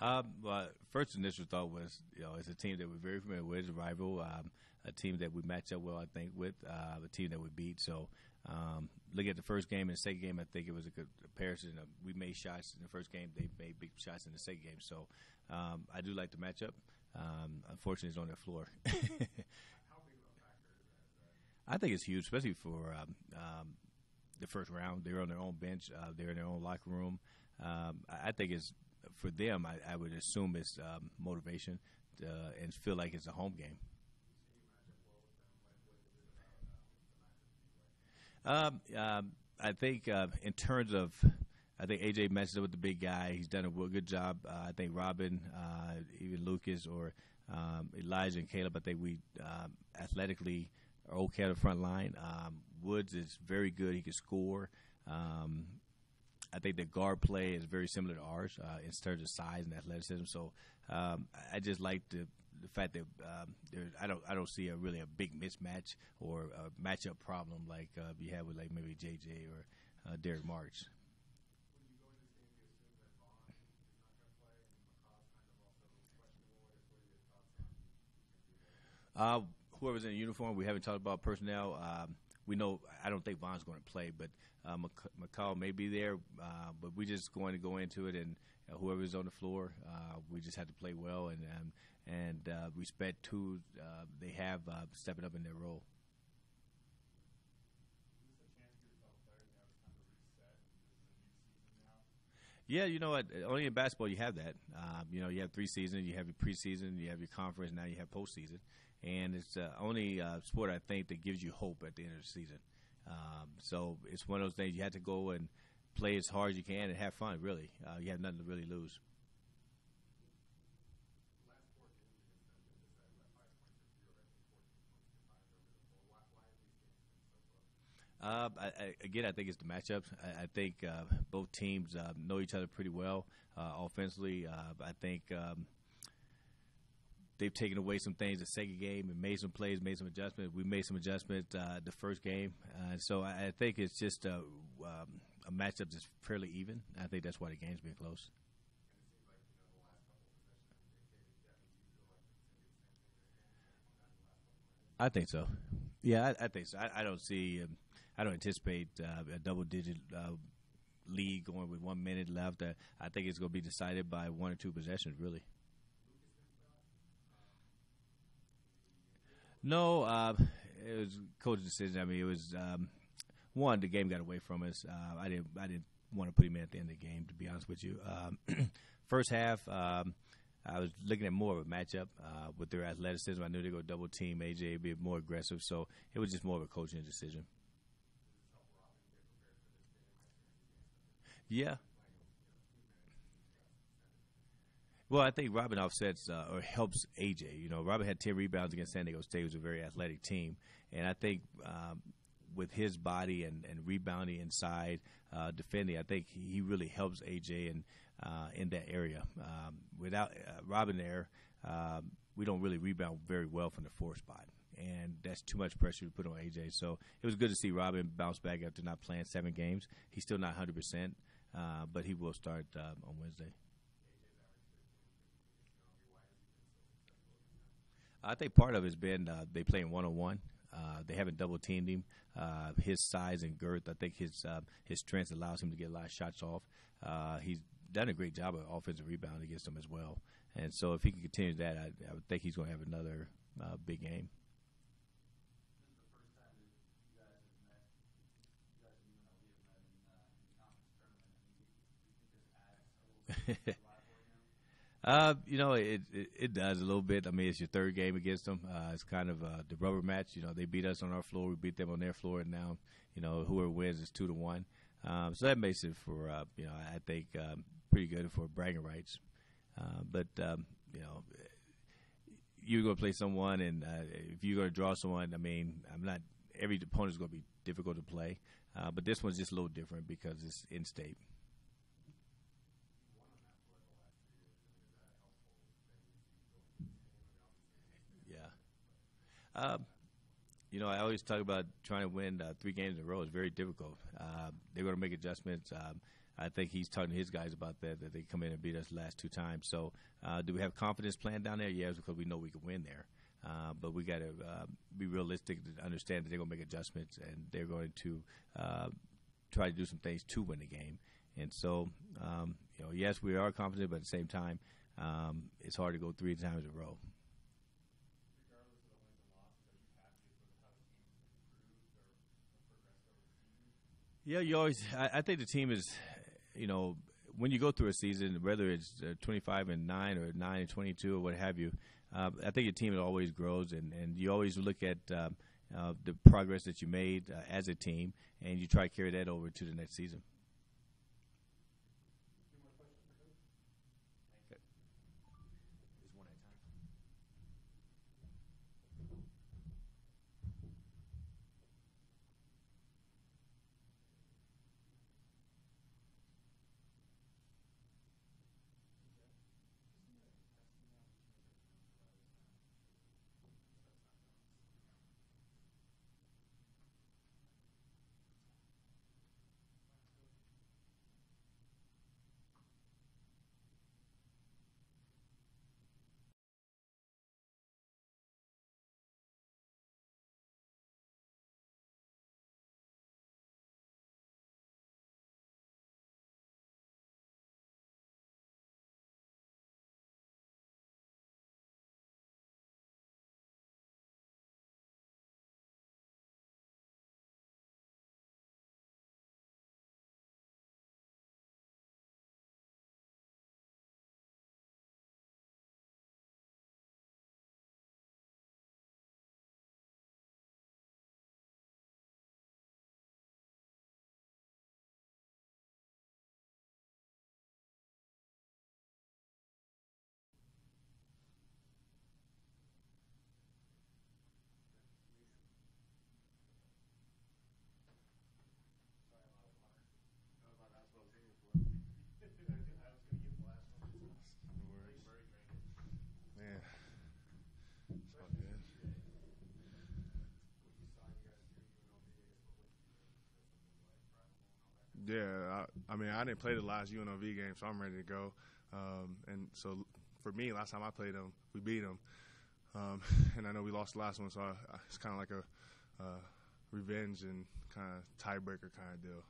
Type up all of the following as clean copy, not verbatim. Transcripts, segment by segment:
Well, first initial thought was, it's a team that we're very familiar with, a rival, a team that we match up well, I think, with a team that we beat. So, looking at the first game and the second game, I think it was a good comparison. We made shots in the first game; they made big shots in the second game. So, I do like the matchup. Unfortunately, it's on their floor. I think it's huge, especially for the first round. They're on their own bench. They're in their own locker room. I think it's for them. I would assume it's motivation and feel like it's a home game. I think in terms of, I think AJ matches up with the big guy. He's done a good job. I think Robin, even Lucas or Elijah and Caleb. I think we athletically are okay on the front line. Woods is very good. He can score. I think the guard play is very similar to ours in terms of size and athleticism. So I just like the fact that I don't see really a big mismatch or a matchup problem like you have with like maybe JJ or Derek March. Uh, Whoever's in uniform, we haven't talked about personnel. We know I don't think Vaughn's going to play, but McCall may be there. But we just going to go into it, and whoever's on the floor, we just have to play well and respect who they have stepping up in their role. Yeah, you know what? Only in basketball you have that. You have 3 seasons. You have your preseason. You have your conference. Now you have postseason, and it's the only sport I think that gives you hope at the end of the season. So it's one of those things you have to go and play as hard as you can and have fun. Really, you have nothing to really lose. Again, I think it's the matchups. I think both teams know each other pretty well offensively. I think they've taken away some things the second game and made some plays, made some adjustments. We made some adjustments the first game. So I think it's just a matchup that's fairly even. I think that's why the game's been close. I think so. Yeah, I think so. I don't see. I don't anticipate a double-digit lead going with 1 minute left. I think it's going to be decided by 1 or 2 possessions, really. No, it was coach's decision. I mean, it was one. The game got away from us. I didn't want to put him in at the end of the game. To be honest with you, first half. I was looking at more of a matchup with their athleticism. I knew they were going to double team AJ, be more aggressive. So it was just more of a coaching decision. Yeah. Well, I think Robin offsets or helps AJ. Robin had 10 rebounds against San Diego State. It was a very athletic team. And I think with his body and rebounding inside, defending, I think he really helps AJ in that area. Without Robin there, we don't really rebound very well from the 4 spot. And that's too much pressure to put on AJ. So it was good to see Robin bounce back after not playing 7 games. He's still not 100%, but he will start on Wednesday. I think part of it has been they playing one-on-one. They haven't double teamed him. His size and girth, I think his strength allows him to get a lot of shots off. He's done a great job of offensive rebound against them as well. And so if he can continue that, I would think he's going to have another big game. It does a little bit. I mean, it's your third game against them. It's kind of the rubber match. They beat us on our floor, we beat them on their floor, and now, whoever wins is 2-1. So that makes it for, I think pretty good for bragging rights. But you're going to play someone, and if you're going to draw someone, I mean, I'm not. Every opponent is going to be difficult to play, but this one's just a little different because it's in state. Yeah. Um, I always talk about trying to win 3 games in a row. It's very difficult. They're going to make adjustments. I think he's talking to his guys about that they come in and beat us the last 2 times. So do we have confidence playing down there? Yes, because we know we can win there. But we got to be realistic to understand that they're going to make adjustments and they're going to try to do some things to win the game. And so, yes, we are confident, but at the same time, it's hard to go 3 times in a row. Yeah, you always. I think the team is, when you go through a season, whether it's 25-9 or 9-22 or what have you, I think your team always grows, and you always look at the progress that you made as a team, and you try to carry that over to the next season. Yeah, I mean, I didn't play the last UNLV game, so I'm ready to go. And so for me, last time I played them, we beat them. And I know we lost the last one, so it's kind of like a revenge and kind of tiebreaker kind of deal.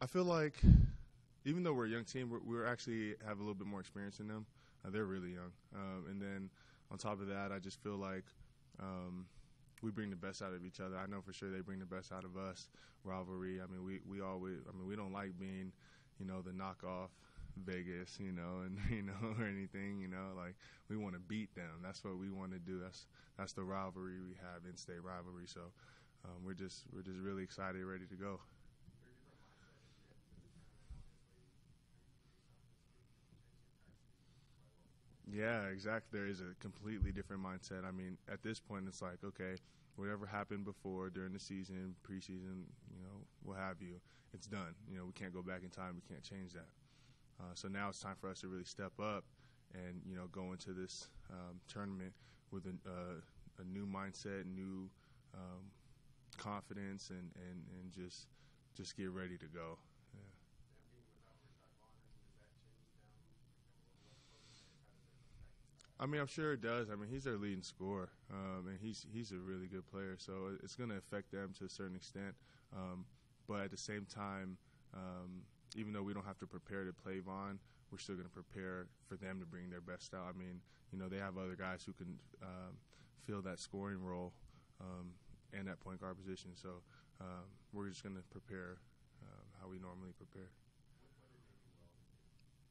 I feel like even though we're a young team, we're actually have a little bit more experience than them. They're really young. And then on top of that, I just feel like we bring the best out of each other. I know for sure they bring the best out of us. Rivalry. I mean, we always. I mean, we don't like being, the knockoff Vegas, and or anything. Like we want to beat them. That's what we want to do. That's the rivalry we have, in-state rivalry. So we're just really excited, ready to go. Yeah, exactly. There is a completely different mindset. I mean, at this point, it's like, okay, whatever happened before during the season, preseason, what have you, it's done. We can't go back in time. We can't change that. So now it's time for us to really step up and, go into this tournament with a new mindset, new confidence, and just get ready to go. Yeah. I mean, I'm sure it does. I mean, he's their leading scorer, and he's a really good player. So it's going to affect them to a certain extent. But at the same time, even though we don't have to prepare to play Vaughn, we're still going to prepare for them to bring their best out. I mean, they have other guys who can fill that scoring role and that point guard position. So we're just going to prepare how we normally prepare.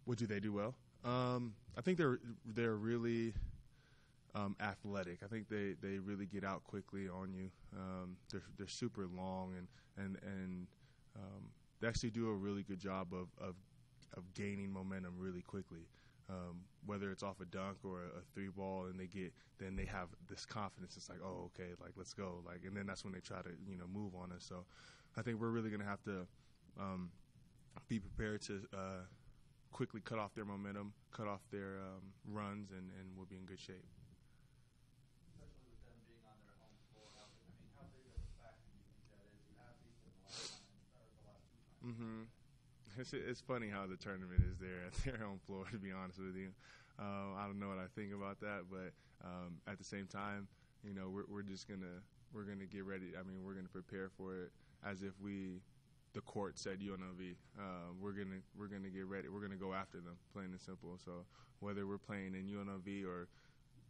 What do they do well? I think they're really athletic. I think they really get out quickly on you. They're super long and they actually do a really good job of gaining momentum really quickly. Whether it's off a dunk or a three ball, and then they have this confidence. It's like, oh, okay, like let's go, and then that's when they try to move on us. So I think we're really gonna have to be prepared to quickly cut off their momentum, cut off their runs, and we'll be in good shape. Especially with them being on their home floor. I mean, how big It's funny how the tournament is there at their home floor, to be honest with you. I don't know what I think about that, but at the same time, we're gonna get ready. I mean, we're gonna prepare for it as if the court said UNLV. We're gonna get ready. We're gonna go after them, plain and simple. So whether we're playing in UNLV or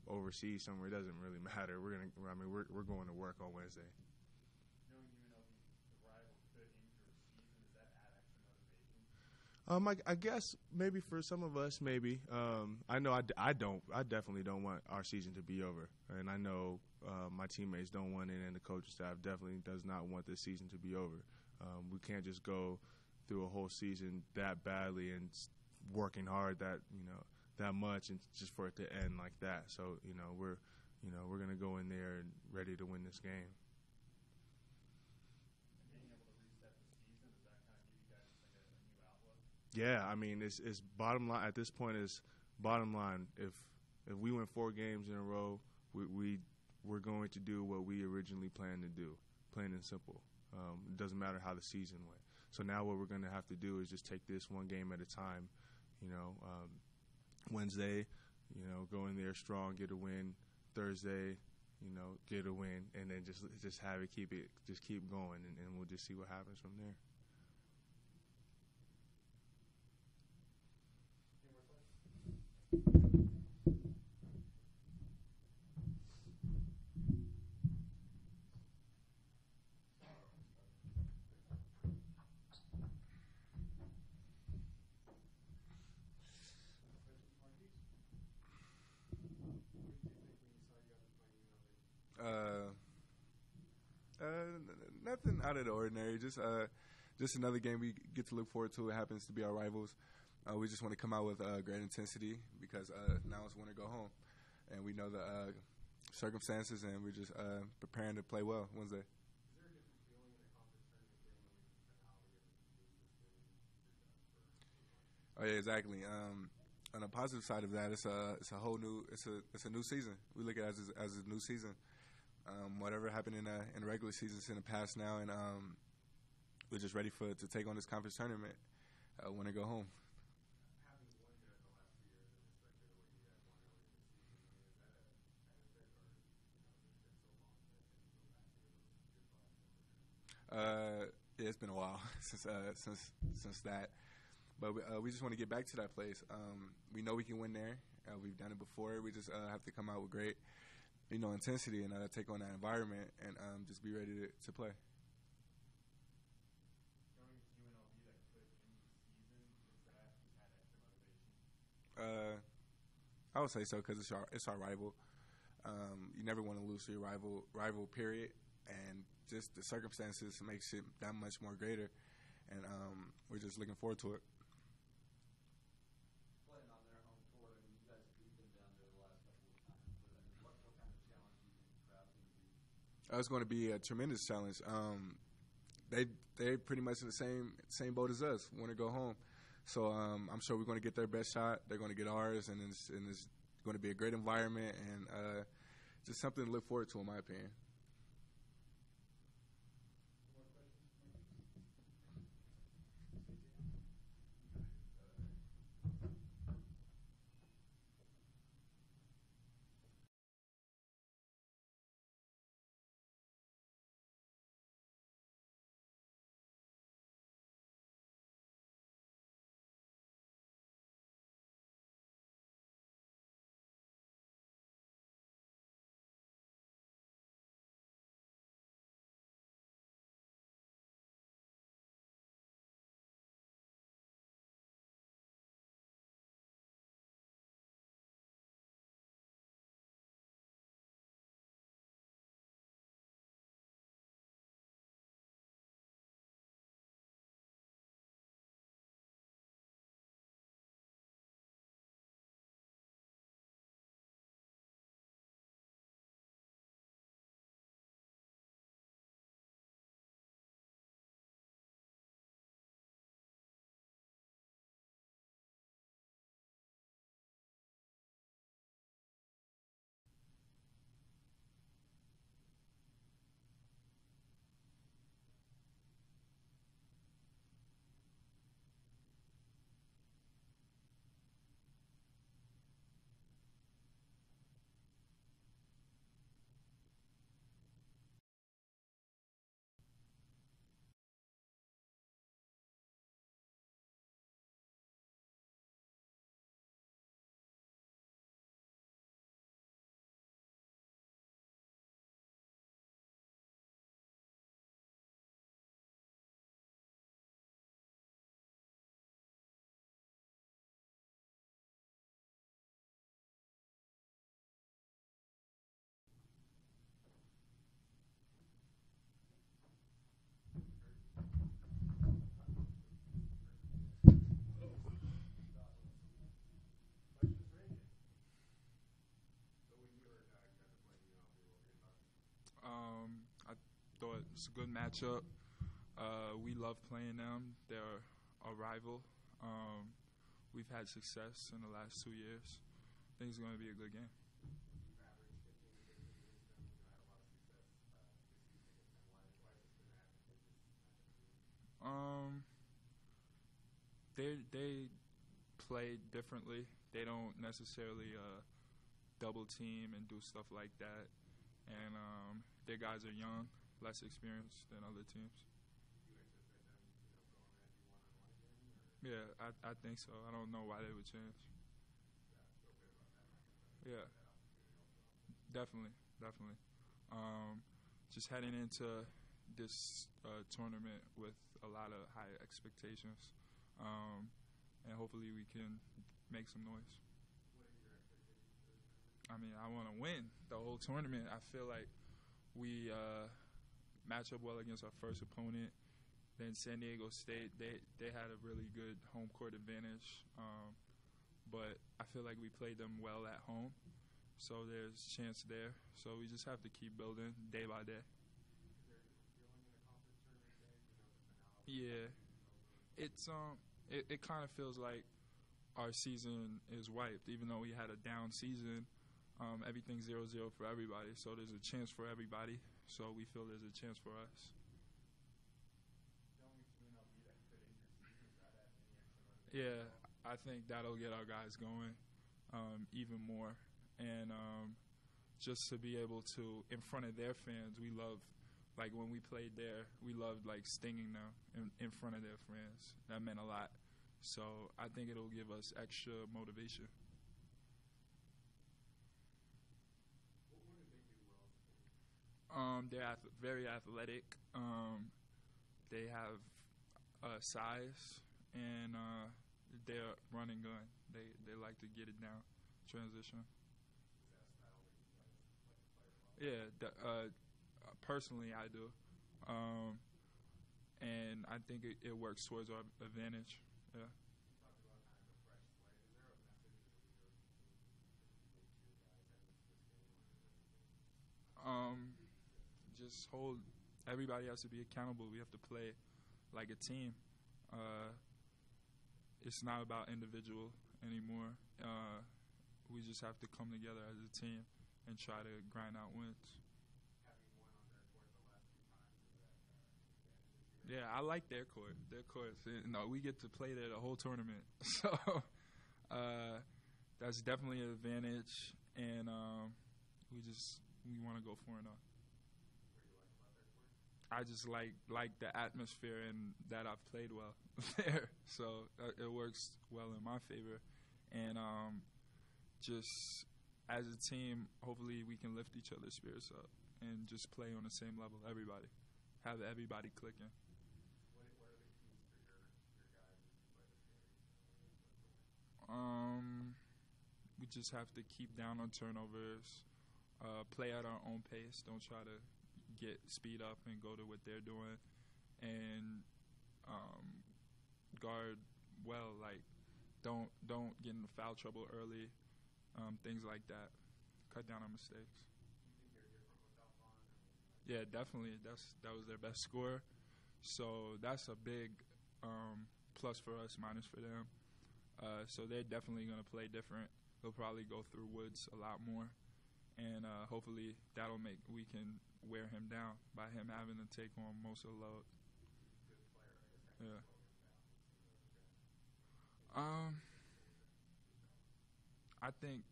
overseas somewhere, it doesn't really matter. We're going to work on Wednesday. Knowing UNLV, the rival could end your season, does that add extra motivation? I guess maybe for some of us, maybe. I know I definitely don't want our season to be over, and I know my teammates don't want it, and the coaching staff definitely does not want this season to be over. We can't just go through a whole season that badly and working hard that much and just for it to end like that. So we're gonna go in there and ready to win this game. Being able to reset the season, does that kind of give you guys like a new outlook? Yeah, I mean it's bottom line at this point. Is bottom line. If we win 4 games in a row, we're going to do what we originally planned to do, plain and simple. It doesn't matter how the season went. So now what we're going to have to do is just take this one game at a time. Wednesday, go in there strong, get a win. Thursday, get a win, and then just have it, keep going, and we'll just see what happens from there. Nothing out of the ordinary. Just another game we get to look forward to. It happens to be our rivals. We just want to come out with great intensity because now it's win or go home, and we know the circumstances, and we're just preparing to play well Wednesday. Is there a different feeling in a conference tournament game when we spend an hour getting to lose this game? Oh yeah, exactly. On the positive side of that, it's a whole new it's a new season. We look at it as a new season. Whatever happened in the regular seasons in the past now, and we're just ready to take on this conference tournament, win or go home. Having won here the last 2 years and expected what you guys won earlier this season, I mean, is that a benefit, or there's been so long that you go back to your thoughts? Yeah, it's been a while since that, but we just want to get back to that place. We know we can win there. We've done it before. We just have to come out with great, intensity and take on that environment and just be ready to play. Going to UNLV that could end the season, does that add extra motivation? I would say so because it's our rival. You never want to lose to your rival, period. And just the circumstances makes it that much more greater. And we're just looking forward to it. Playing on their home court, I mean, you guys beat them down there the last couple of times. But I mean, what kind of challenge do you think the crowd's going to be? It's going to be a tremendous challenge. They're pretty much in the same boat as us, want to go home. So I'm sure we're going to get their best shot. They're going to get ours, and it's going to be a great environment and just something to look forward to, in my opinion. It's a good matchup. We love playing them. They're a rival. We've had success in the last 2 years. I think it's going to be a good game. You've averaged 15 to 15 against them. You had a lot of success this season against them. Why has this been an advantageous matchup for you? They play differently. They don't necessarily double team and do stuff like that. And their guys are young, less experienced than other teams. Do you anticipate them, going at you one-on-one again? Yeah, I think so. I don't know why they would change. Yeah, definitely. Just heading into this tournament with a lot of high expectations, and hopefully we can make some noise. What are your expectations? I mean, I want to win the whole tournament. I feel like we match up well against our first opponent. Then San Diego State, they had a really good home court advantage, but I feel like we played them well at home, so there's a chance there. So we just have to keep building day by day. Is there a feeling in a conference tournament game? The finale. Yeah, it's it kind of feels like our season is wiped, even though we had a down season. Everything's 0-0 for everybody, so there's a chance for everybody. So we feel there's a chance for us. Going to UNLV, that could end your season. Is that at any extra motivation? Yeah, I think that'll get our guys going even more. And just to be able to, in front of their fans, we love, like when we played there, we loved like stinging them in front of their fans. That meant a lot. So I think it'll give us extra motivation. What do they do well? They're very athletic. They have size, and they're running gun. They like to get it down, transition. Is that a style that you guys like to play well? Yeah, personally I do, and I think it works towards our advantage. Yeah. You talked about kind of a fresh slate. Is there a message that the leader can convey to your guys heading into this game, or is there anything? Just hold. Everybody has to be accountable. We have to play like a team. It's not about individual anymore. We just have to come together as a team and try to grind out wins. Having won on their court the last few times, is that advantage? Yeah, I like their court. Their court. No, we get to play there the whole tournament, so that's definitely an advantage. And we want to go 4-0. What do you like about their court? I just like the atmosphere and that I've played well there, so it works well in my favor. And just as a team, hopefully we can lift each other's spirits up and just play on the same level. Everybody, have everybody clicking. What are the keys for your guys as you play this game? We just have to keep down on turnovers, play at our own pace. Don't try to get speed up and go to what they're doing, and guard well. Like don't get into foul trouble early, things like that. Cut down on mistakes. Do you think they're different without Vaughn? Yeah, definitely. That was their best scorer, so that's a big plus for us, minus for them. So they're definitely going to play different. They'll probably go through Woods a lot more, and hopefully that'll make we can wear him down by him having to take on most of the load. Good player, I guess. Yeah. I think,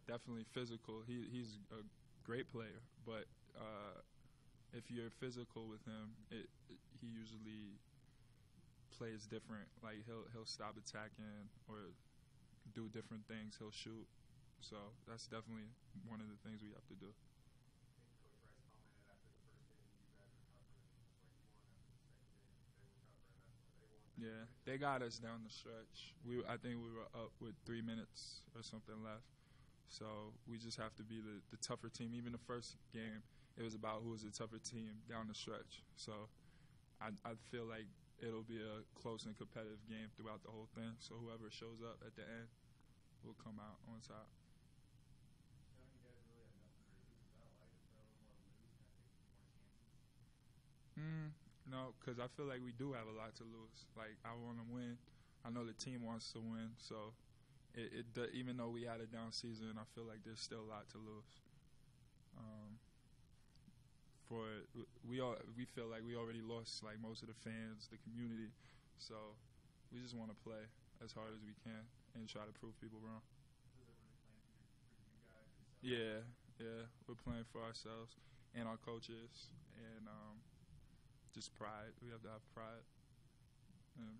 definitely physical. He's a great player, but if you're physical with him, he usually plays different. Like he'll stop attacking or do different things. He'll shoot. So that's definitely one of the things we have to do. I think Coach Rice commented after the first game, you guys were tougher, and he was like, you won after the second game. They were tougher, and that's why they won. Yeah, they got us down the stretch. I think we were up with 3 minutes or something left. So we just have to be the tougher team. Even the first game, it was about who was the tougher team down the stretch. So I feel like it'll be a close and competitive game throughout the whole thing. So whoever shows up at the end will come out on top. You guys really have nothing to lose. Is that a lie to throw more loose and take more chances? No, because I feel like we do have a lot to lose. Like, I want to win. I know the team wants to win. So, even though we had a down season, I feel like there's still a lot to lose. We feel like we already lost like most of the fans, the community. So, we just want to play as hard as we can and try to prove people wrong. Yeah, we're playing for ourselves and our coaches and just pride. We have to have pride. And